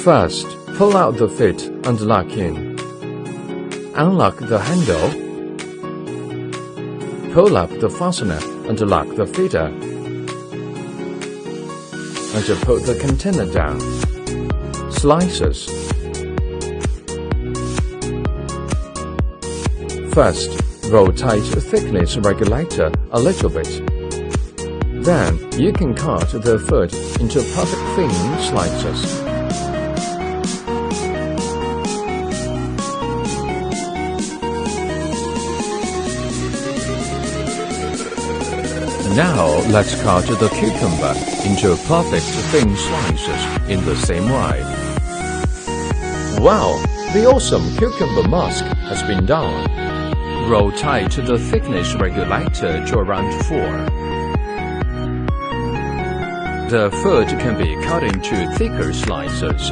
First, pull out the feet and lock in. Unlock the handle. Pull up the fastener and lock the feeder. And put the container down. Slices. First, rotate the thickness regulator a little bit. Then, you can cut the food into perfect thin slices. Now, let's cut the cucumber into perfect thin slices in the same way. Wow! The awesome cucumber mask has been done. Rotate the thickness regulator to around 4. The food can be cut into thicker slices.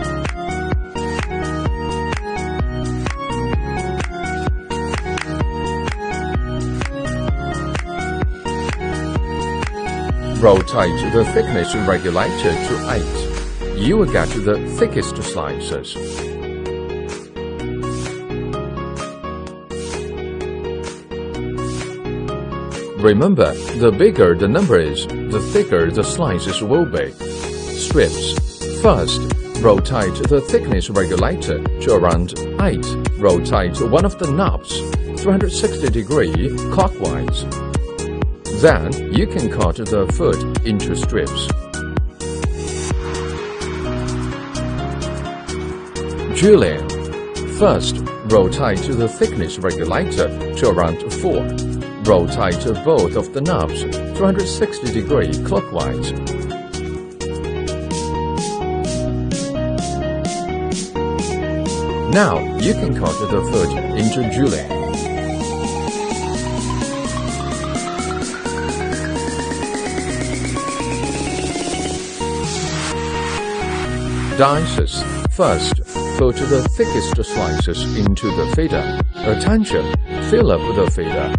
Rotate the thickness regulator to 8. You will get the thickest slices. Remember, the bigger the number is, the thicker the slices will be. Strips. First, rotate the thickness regulator to around 8. Rotate one of the knobs 360 degrees clockwise. Then, you can cut the food into strips. Julienne. First, rotate the thickness regulator to around 4. Rotate both of the knobs 360 degrees clockwise. Now, you can cut the food into julienne. Dices. First, put the thickest slices into the feeder. Attention! Fill up the feeder.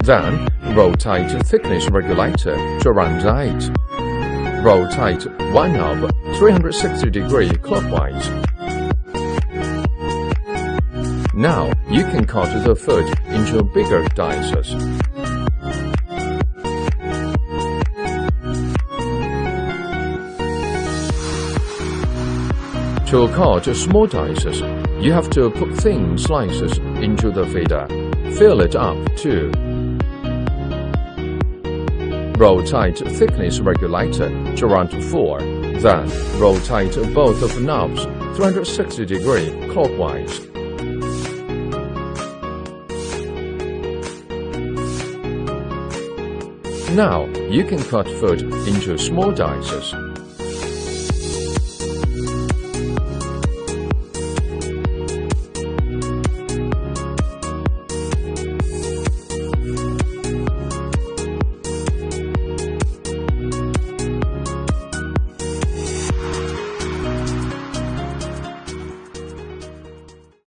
Then, rotate thickness regulator to around 8. Rotate one knob 360 degrees clockwise. Now, you can cut the food into bigger dices. To cut small dices, you have to put thin slices into the feeder. Fill it up too. Rotate thickness regulator to around 4. Then, rotate both of the knobs 360 degrees clockwise. Now, you can cut food into small dices.